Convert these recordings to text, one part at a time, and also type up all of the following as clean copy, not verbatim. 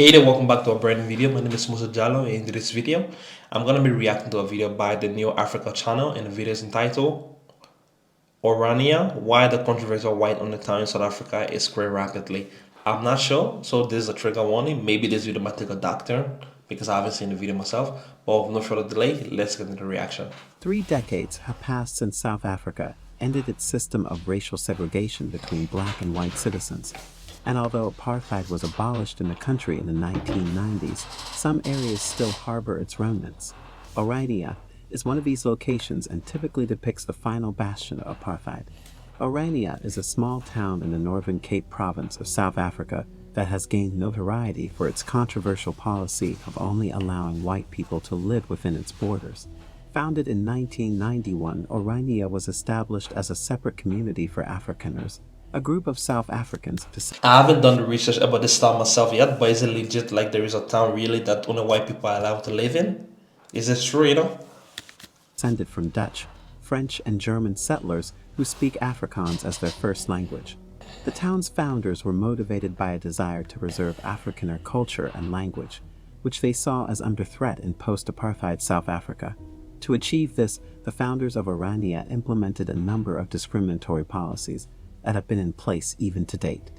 Hey there, welcome back to a brand new video. My name is Musa Jallo. In this video, I'm going to be reacting to a video by the New Africa channel, and the video is entitled Orania, Why the Controversial White on the Town in South Africa is Growing Rapidly. I'm not sure, so this is a trigger warning. Maybe this video might take a dark turn because I haven't seen the video myself. But with no further delay, let's get into the reaction. 3 decades have passed since South Africa ended its system of racial segregation between black and white citizens. And although apartheid was abolished in the country in the 1990s, some areas still harbor its remnants. Orania is one of these locations and typically depicts the final bastion of apartheid. Orania is a small town in the Northern Cape province of South Africa that has gained notoriety for its controversial policy of only allowing white people to live within its borders. Founded in 1991, Orania was established as a separate community for Afrikaners, a group of South Africans I haven't done the research about this town myself yet, but is it legit like there is a town really that only white people are allowed to live in? Is this true? descended from Dutch, French, and German settlers who speak Afrikaans as their first language. The town's founders were motivated by a desire to preserve Afrikaner culture and language, which they saw as under threat in post-apartheid South Africa. To achieve this, the founders of Orania implemented a number of discriminatory policies that have been in place even to date.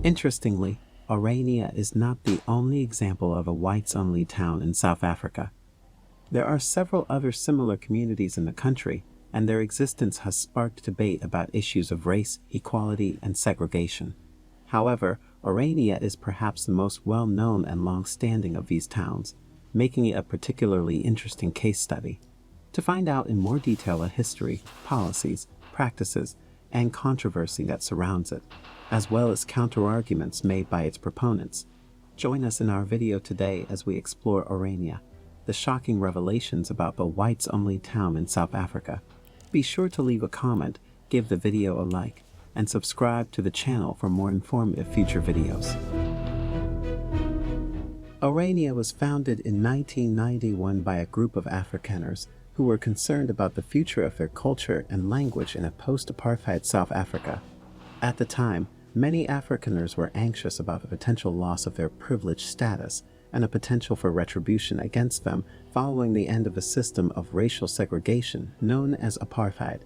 Interestingly, Orania is not the only example of a whites-only town in South Africa. There are several other similar communities in the country, and their existence has sparked debate about issues of race, equality, and segregation. However, Orania is perhaps the most well-known and long-standing of these towns, making it a particularly interesting case study. To find out in more detail the history, policies, practices, and controversy that surrounds it, as well as counterarguments made by its proponents, join us in our video today as we explore Orania, the shocking revelations about the whites-only town in South Africa. Be sure to leave a comment, give the video a like, and subscribe to the channel for more informative future videos. Orania was founded in 1991 by a group of Afrikaners who were concerned about the future of their culture and language in a post-apartheid South Africa. At the time, many Afrikaners were anxious about the potential loss of their privileged status and a potential for retribution against them following the end of a system of racial segregation known as apartheid.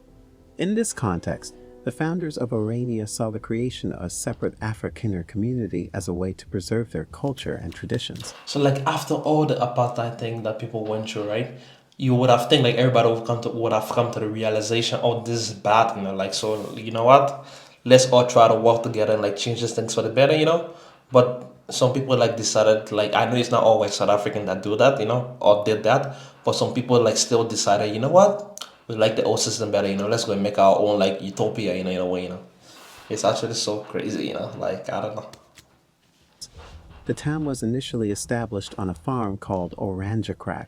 In this context, the founders of Orania saw the creation of a separate Afrikaner community as a way to preserve their culture and traditions. So like after all the apartheid thing that people went through, right? You would have think like everybody would have come to the realization, oh, this is bad, like so you know what? Let's all try to work together and like change these things for the better. But some people like decided like I know it's not always South African that do that, or did that, but some people like still decided, you know what? We like the old system better, let's go and make our own like utopia, in a way. It's actually so crazy, like I don't know. The town was initially established on a farm called Oranje,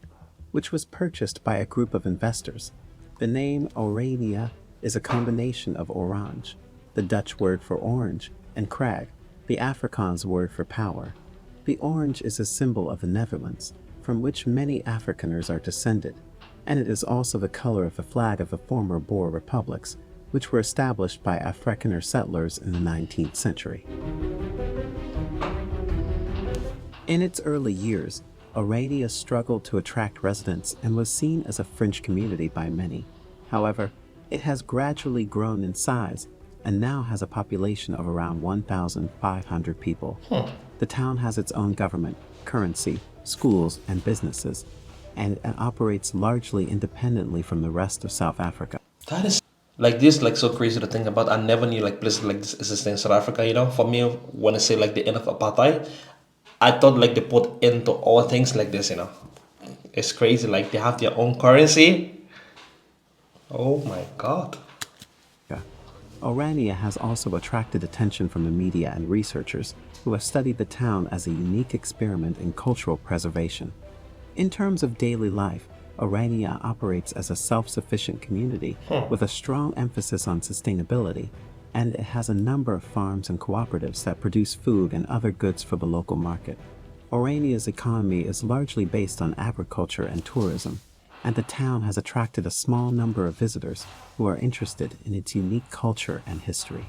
which was purchased by a group of investors. The name Orania is a combination of orange, the Dutch word for orange, and crag, the Afrikaans word for power. The orange is a symbol of the Netherlands, from which many Afrikaners are descended, and it is also the color of the flag of the former Boer republics, which were established by Afrikaner settlers in the 19th century. In its early years, Orania struggled to attract residents and was seen as a fringe community by many. However, it has gradually grown in size and now has a population of around 1,500 people. The town has its own government, currency, schools, and businesses, and it operates largely independently from the rest of South Africa. That is like this, like so crazy to think about. I never knew like places like this existed in South Africa. For me, when I say like the end of apartheid, I thought like they put into all things like this. It's crazy. Like they have their own currency. Oh my God. Orania has also attracted attention from the media and researchers who have studied the town as a unique experiment in cultural preservation. In terms of daily life, Orania operates as a self-sufficient community with a strong emphasis on sustainability, and it has a number of farms and cooperatives that produce food and other goods for the local market. Orania's economy is largely based on agriculture and tourism, and the town has attracted a small number of visitors who are interested in its unique culture and history.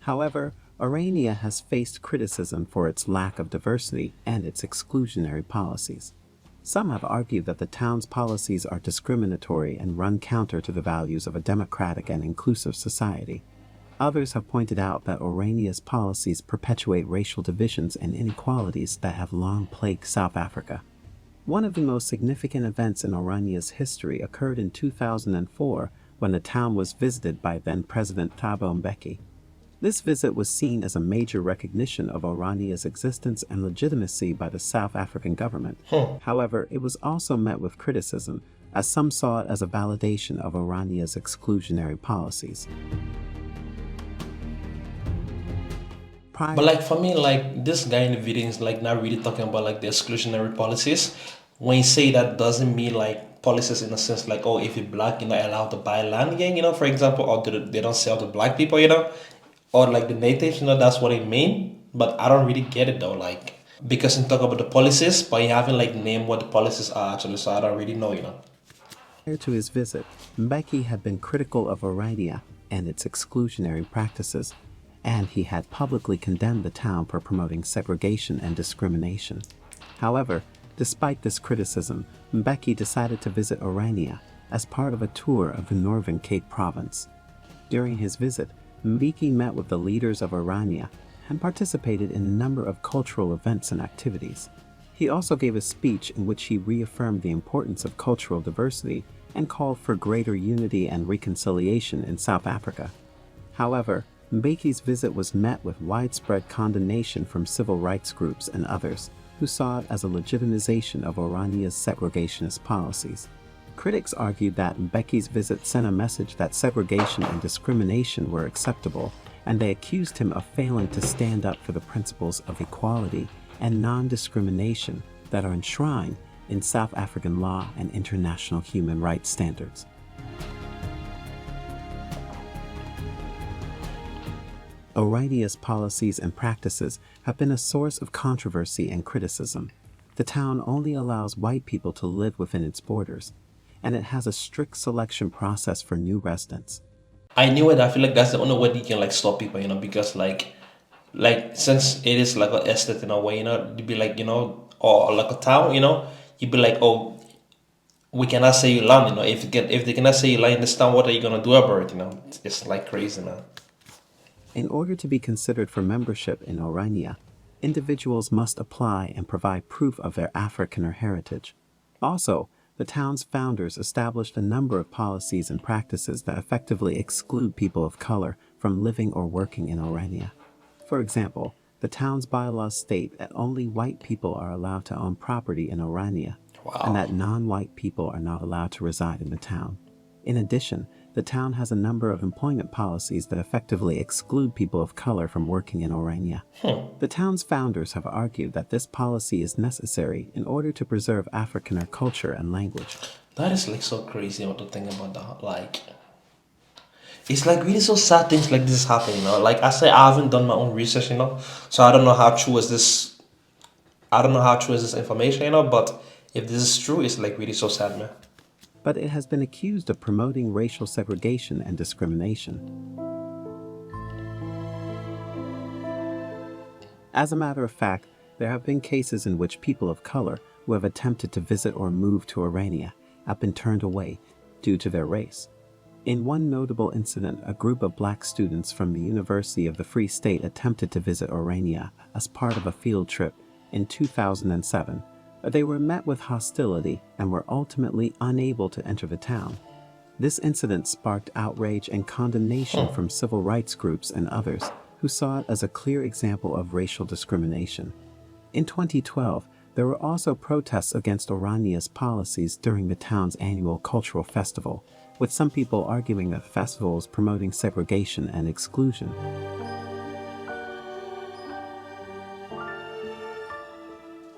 However, Orania has faced criticism for its lack of diversity and its exclusionary policies. Some have argued that the town's policies are discriminatory and run counter to the values of a democratic and inclusive society. Others have pointed out that Orania's policies perpetuate racial divisions and inequalities that have long plagued South Africa. One of the most significant events in Orania's history occurred in 2004 when the town was visited by then-President Thabo Mbeki. This visit was seen as a major recognition of Orania's existence and legitimacy by the South African government. However, it was also met with criticism, as some saw it as a validation of Orania's exclusionary policies. But like for me, like this guy in the video is like not really talking about like the exclusionary policies. When you say that, doesn't mean like policies in a sense like, oh, if you're black, you're not allowed to buy land again, for example, or they don't sell to black people, or like the natives, that's what it mean. But I don't really get it though, like because you talk about the policies, but you haven't like named what the policies are actually, so I don't really know. Prior to his visit, Mbeki had been critical of Orania and its exclusionary practices, and he had publicly condemned the town for promoting segregation and discrimination. However, despite this criticism, Mbeki decided to visit Orania as part of a tour of the Northern Cape province. During his visit, Mbeki met with the leaders of Orania and participated in a number of cultural events and activities. He also gave a speech in which he reaffirmed the importance of cultural diversity and called for greater unity and reconciliation in South Africa. However, Mbeki's visit was met with widespread condemnation from civil rights groups and others, who saw it as a legitimization of Orania's segregationist policies. Critics argued that Mbeki's visit sent a message that segregation and discrimination were acceptable, and they accused him of failing to stand up for the principles of equality and non-discrimination that are enshrined in South African law and international human rights standards. Orania's policies and practices have been a source of controversy and criticism. The town only allows white people to live within its borders, and it has a strict selection process for new residents. I knew it. I feel like that's the only way you can like stop people, because like since it is like an estate in a way, you'd be like, or like a town, you'd be like, oh, we cannot say you land, if they cannot say you land in this town, what are you gonna do about it? It's like crazy, man. In order to be considered for membership in Orania, individuals must apply and provide proof of their African heritage. Also, the town's founders established a number of policies and practices that effectively exclude people of color from living or working in Orania. For example, the town's bylaws state that only white people are allowed to own property in Orania, and that non-white people are not allowed to reside in the town. In addition, the town has a number of employment policies that effectively exclude people of color from working in Orania. The town's founders have argued that this policy is necessary in order to preserve Afrikaner culture and language. That is like so crazy to think about that. Like, it's like really so sad things like this happen, Like I say, I haven't done my own research, so I don't know how true is this. I don't know how true is this information, But if this is true, it's like really so sad, man. But it has been accused of promoting racial segregation and discrimination. As a matter of fact, there have been cases in which people of color who have attempted to visit or move to Orania have been turned away due to their race. In one notable incident, a group of black students from the University of the Free State attempted to visit Orania as part of a field trip in 2007. They were met with hostility and were ultimately unable to enter the town. This incident sparked outrage and condemnation from civil rights groups and others who saw it as a clear example of racial discrimination. In 2012, there were also protests against Orania's policies during the town's annual cultural festival, with some people arguing that the festival is promoting segregation and exclusion.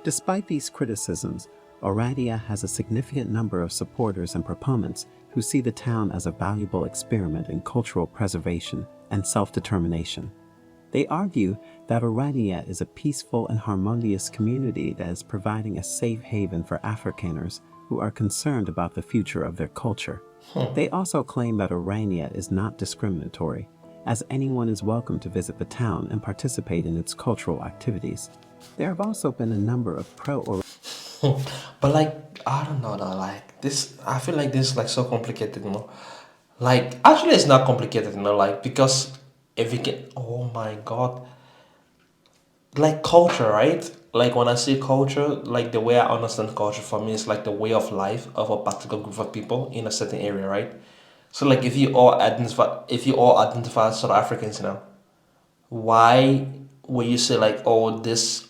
Despite these criticisms, Orania has a significant number of supporters and proponents who see the town as a valuable experiment in cultural preservation and self-determination. They argue that Orania is a peaceful and harmonious community that is providing a safe haven for Afrikaners who are concerned about the future of their culture. They also claim that Orania is not discriminatory as anyone is welcome to visit the town and participate in its cultural activities. There have also been a number of pro But like I don't know though, like this I feel like this is like so complicated, Like actually it's not complicated, like because if you can oh my god. Like culture, right? Like when I say culture, like the way I understand culture for me is like the way of life of a particular group of people in a certain area, right? So like if you all identify as South Africans, why when you say like, oh, this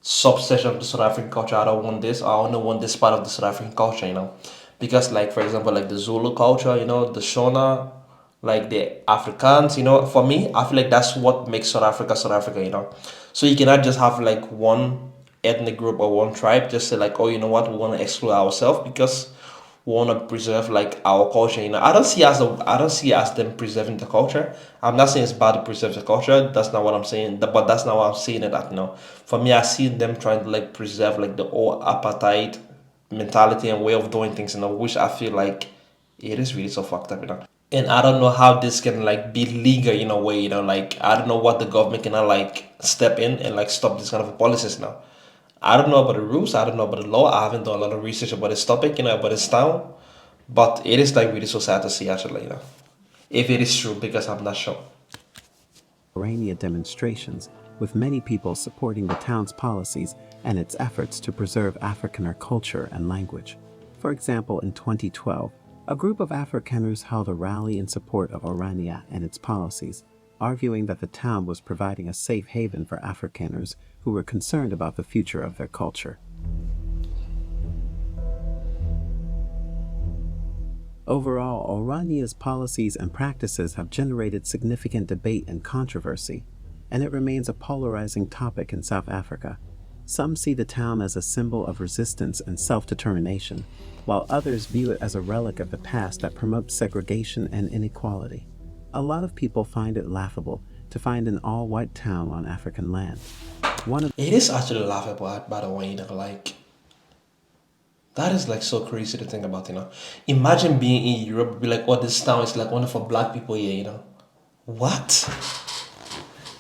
subsection of the South African culture, I don't want this, I only want this part of the South African culture, because like for example like the Zulu culture, the Shona, like the Afrikaans, for me I feel like that's what makes South Africa, so you cannot just have like one ethnic group or one tribe just say like, oh, you know what, we want to exclude ourselves because we want to preserve like our culture. I don't see as them preserving the culture. I'm not saying it's bad to preserve the culture. That's not what I'm saying. But that's not what I'm saying it at. For me, I see them trying to like preserve like the old apartheid mentality and way of doing things. Which I feel like it is really so fucked up. And I don't know how this can like be legal in a way. Like I don't know what the government can like step in and like stop this kind of policies now. I don't know about the rules. I don't know about the law. I haven't done a lot of research about this topic, about this town. But it is like really so sad to see actually, if it is true because I'm not sure. Orania demonstrations, with many people supporting the town's policies and its efforts to preserve Afrikaner culture and language. For example, in 2012, a group of Afrikaners held a rally in support of Orania and its policies, arguing that the town was providing a safe haven for Afrikaners who were concerned about the future of their culture. Overall, Orania's policies and practices have generated significant debate and controversy, and it remains a polarizing topic in South Africa. Some see the town as a symbol of resistance and self-determination, while others view it as a relic of the past that promotes segregation and inequality. A lot of people find it laughable to find an all-white town on African land. It is actually laughable, by the way, like that is like so crazy to think about, Imagine being in Europe, be like, oh, this town is like only for black people here, What?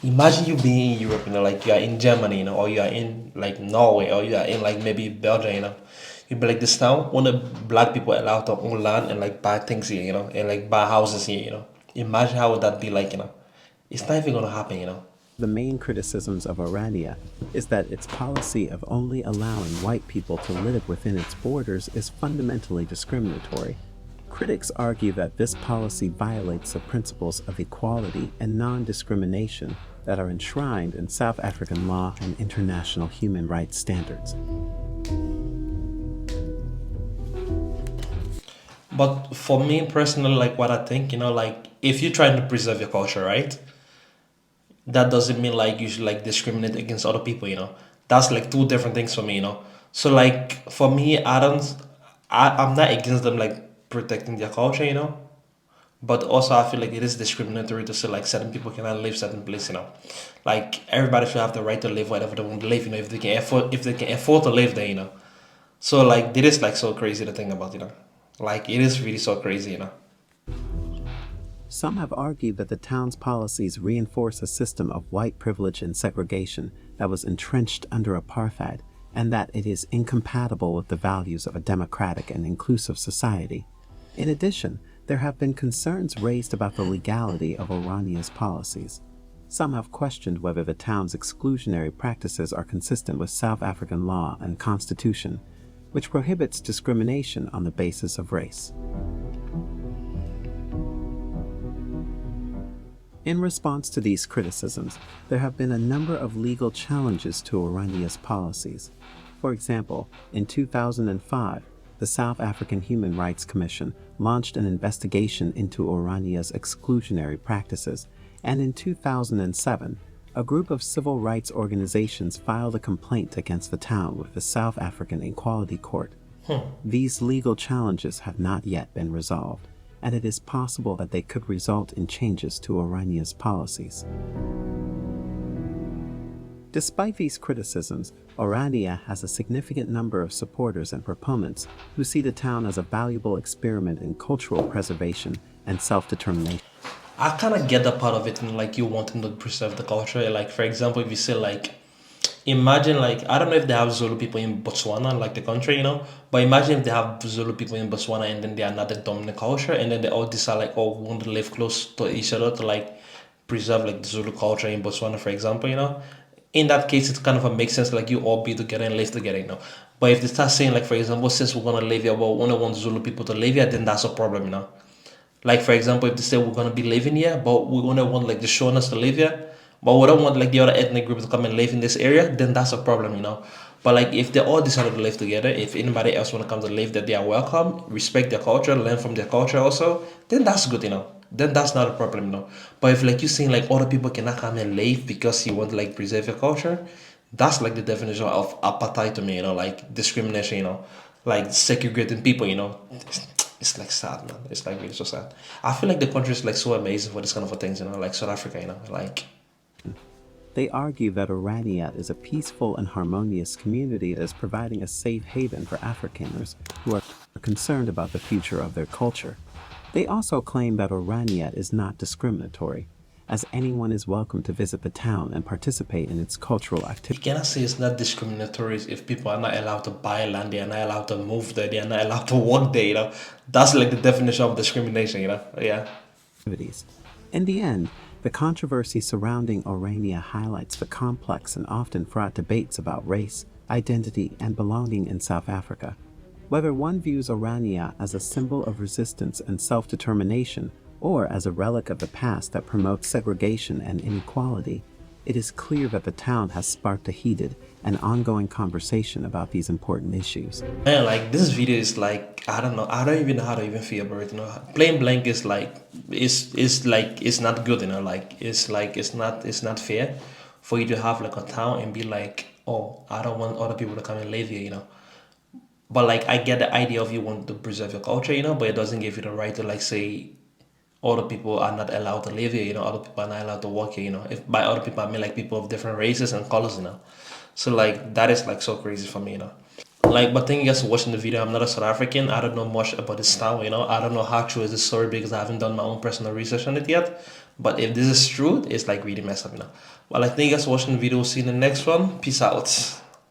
Imagine you being in Europe, like you are in Germany, or you are in like Norway, or you are in like maybe Belgium, You'd be like, this town, only black people allowed to own land and like buy things here, and like buy houses here, Imagine how would that be like, It's not even gonna happen, The main criticisms of Orania is that its policy of only allowing white people to live within its borders is fundamentally discriminatory. Critics argue that this policy violates the principles of equality and non-discrimination that are enshrined in South African law and international human rights standards. But for me personally, like what I think, like if you're trying to preserve your culture, right? That doesn't mean like you should like discriminate against other people, That's like two different things for me, So like for me, I'm not against them like protecting their culture, But also I feel like it is discriminatory to say like certain people cannot live certain place, Like everybody should have the right to live whatever they want to live, if they can afford to live there, So like it is like so crazy to think about, Like it is really so crazy, Some have argued that the town's policies reinforce a system of white privilege and segregation that was entrenched under apartheid, and that it is incompatible with the values of a democratic and inclusive society. In addition, there have been concerns raised about the legality of Orania's policies. Some have questioned whether the town's exclusionary practices are consistent with South African law and constitution, which prohibits discrimination on the basis of race. In response to these criticisms, there have been a number of legal challenges to Orania's policies. For example, in 2005, the South African Human Rights Commission launched an investigation into Orania's exclusionary practices, and in 2007, a group of civil rights organizations filed a complaint against the town with the South African Equality Court. These legal challenges have not yet been resolved, and it is possible that they could result in changes to Orania's policies. Despite these criticisms, Orania has a significant number of supporters and proponents who see the town as a valuable experiment in cultural preservation and self-determination. I kind of get that part of it, and like you wanting to preserve the culture. Like for example, if you say like, imagine like I don't know if they have Zulu people in Botswana, like the country, but imagine if they have Zulu people in Botswana and then they are not the dominant culture, and then they all decide like, oh, we want to live close to each other to like preserve like the Zulu culture in Botswana, for example, in that case, it kind of makes sense like you all be together and live together. But if they start saying like, for example, since we're gonna live here, but we only want Zulu people to live here, then that's a problem. Like for example, if they say we're gonna be living here, but we only want like the Shoners to live here, but we don't want like the other ethnic group to come and live in this area, then that's a problem. But like if they all decided to live together, if anybody else wanna come to live, that they are welcome, respect their culture, learn from their culture also, then that's good. Then that's not a problem. But if like you saying like other people cannot come and live because you want to like preserve your culture, that's like the definition of apartheid to me. Like discrimination. Like segregating people. It's like sad, man. It's like really so sad. I feel like the country is like so amazing for this kind of things. Like South Africa. Like They argue that Orania is a peaceful and harmonious community that is providing a safe haven for Afrikaners who are concerned about the future of their culture. They also claim that Orania is not discriminatory, as anyone is welcome to visit the town and participate in its cultural you activities. cannot say it's not discriminatory if people are not allowed to buy land, they are not allowed to move there, they are not allowed to work there. That's like the definition of discrimination. Yeah. In the end, the controversy surrounding Orania highlights the complex and often fraught debates about race, identity, and belonging in South Africa. Whether one views Orania as a symbol of resistance and self-determination or as a relic of the past that promotes segregation and inequality, it is clear that the town has sparked a heated and ongoing conversation about these important issues. Man, like this video is like I don't know. I don't even know how to even feel about it. Plain blank is like it's not good. Like it's not fair for you to have like a town and be like, oh, I don't want other people to come and live here. But like I get the idea of you want to preserve your culture. But it doesn't give you the right to like say other people are not allowed to live here. Other people are not allowed to work here. If by other people I mean like people of different races and colors. So like that is like so crazy for me. Like, but thank you guys for watching the video. I'm not a South African. I don't know much about this town. I don't know how true is this story because I haven't done my own personal research on it yet. But if this is true, it's like really messed up. Well, like, thank you guys for watching the video. See you in the next one. Peace out.